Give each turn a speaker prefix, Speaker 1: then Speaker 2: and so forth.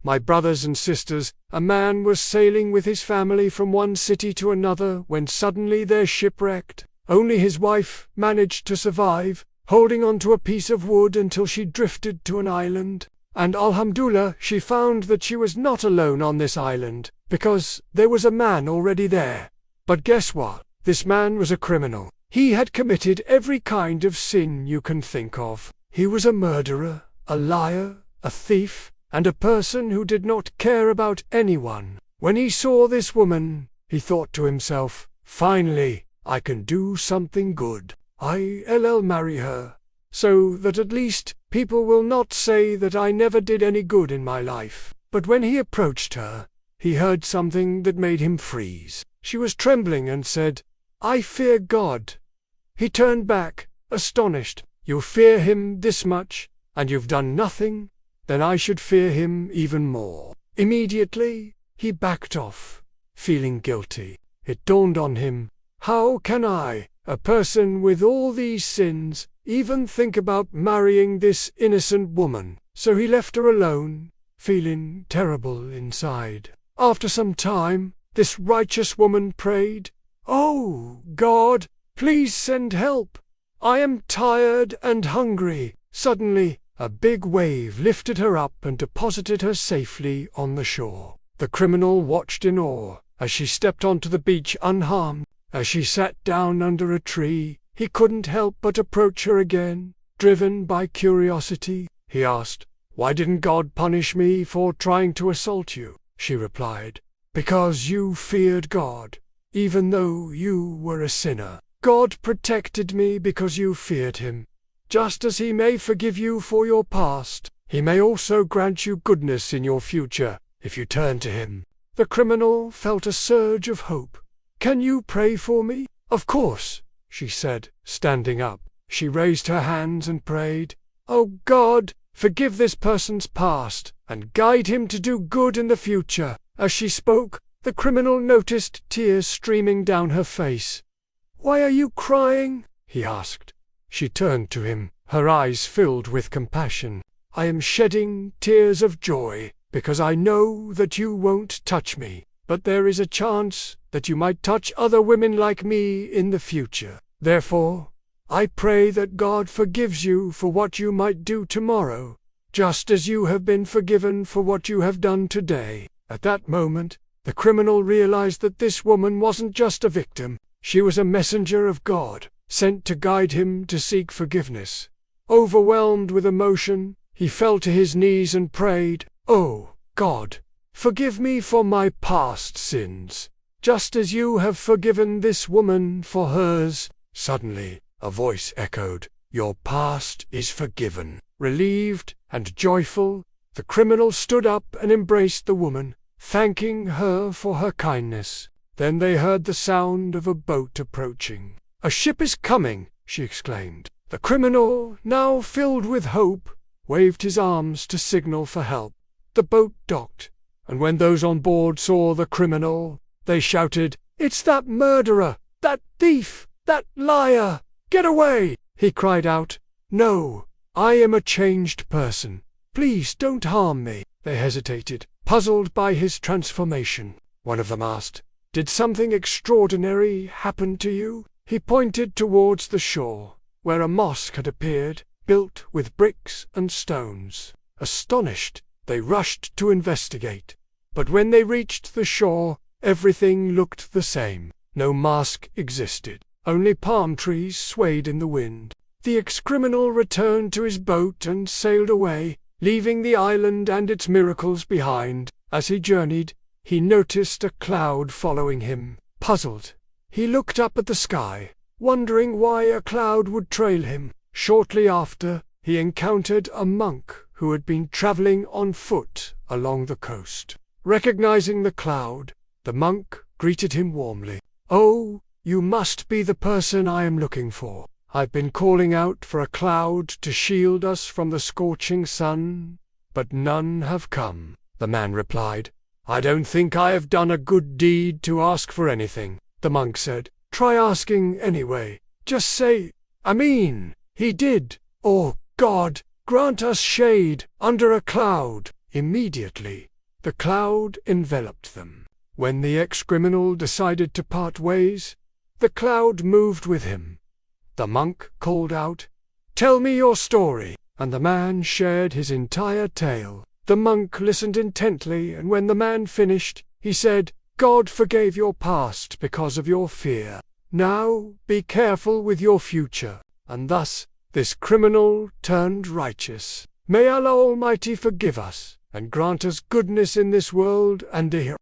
Speaker 1: my brothers and sisters, a man was sailing with his family from one city to another when suddenly their ship wrecked. Only his wife managed to survive, holding onto a piece of wood until she drifted to an island. And alhamdulillah, she found that she was not alone on this island, because there was a man already there. But guess what? This man was a criminal. He had committed every kind of sin you can think of. He was a murderer, a liar, a thief, and a person who did not care about anyone. When he saw this woman, he thought to himself, finally, I can do something good. I'll marry her, so that at least people will not say that I never did any good in my life. But when he approached her, he heard something that made him freeze. She was trembling and said, I fear God. He turned back, astonished. You fear him this much, and you've done nothing? Then I should fear him even more. Immediately, he backed off, feeling guilty. It dawned on him, how can I, a person with all these sins, even think about marrying this innocent woman? So he left her alone, feeling terrible inside. After some time, this righteous woman prayed, Oh, God, please send help. I am tired and hungry. Suddenly, a big wave lifted her up and deposited her safely on the shore. The criminal watched in awe as she stepped onto the beach unharmed. As she sat down under a tree, he couldn't help but approach her again. Driven by curiosity, he asked, Why didn't God punish me for trying to assault you? She replied, Because you feared God, even though you were a sinner. God protected me because you feared him. Just as he may forgive you for your past, he may also grant you goodness in your future, if you turn to him. The criminal felt a surge of hope. Can you pray for me? Of course, she said, standing up. She raised her hands and prayed, Oh God, forgive this person's past, and guide him to do good in the future. As she spoke, the criminal noticed tears streaming down her face. Why are you crying? He asked. She turned to him, her eyes filled with compassion. I am shedding tears of joy, because I know that you won't touch me, but there is a chance that you might touch other women like me in the future. Therefore, I pray that God forgives you for what you might do tomorrow, just as you have been forgiven for what you have done today. At that moment, the criminal realized that this woman wasn't just a victim. She was a messenger of God, sent to guide him to seek forgiveness. Overwhelmed with emotion, he fell to his knees and prayed, Oh, God, forgive me for my past sins, just as you have forgiven this woman for hers. Suddenly, a voice echoed, Your past is forgiven. Relieved and joyful, the criminal stood up and embraced the woman, thanking her for her kindness. Then they heard the sound of a boat approaching. A ship is coming, she exclaimed. The criminal, now filled with hope, waved his arms to signal for help. The boat docked, and when those on board saw the criminal, they shouted, It's that murderer, that thief, that liar! Get away! He cried out, No, I am a changed person. Please don't harm me. They hesitated, puzzled by his transformation. One of them asked, Did something extraordinary happen to you? He pointed towards the shore, where a mosque had appeared, built with bricks and stones. Astonished, they rushed to investigate. But when they reached the shore, everything looked the same. No mosque existed. Only palm trees swayed in the wind. The ex-criminal returned to his boat and sailed away, leaving the island and its miracles behind. As he journeyed, he noticed a cloud following him. Puzzled, he looked up at the sky, wondering why a cloud would trail him. Shortly after, he encountered a monk who had been traveling on foot along the coast. Recognizing the cloud, the monk greeted him warmly. Oh, you must be the person I am looking for. I've been calling out for a cloud to shield us from the scorching sun, but none have come. The man replied, I don't think I have done a good deed to ask for anything. The monk said, Try asking anyway. Just say, Amin. He did. Or, God, grant us shade under a cloud. Immediately, the cloud enveloped them. When the ex-criminal decided to part ways, the cloud moved with him. The monk called out, "Tell me your story," and the man shared his entire tale. The monk listened intently, and when the man finished, he said, "God forgave your past because of your fear. Now be careful with your future." And thus this criminal turned righteous. May Allah Almighty forgive us and grant us goodness in this world and the hereafter.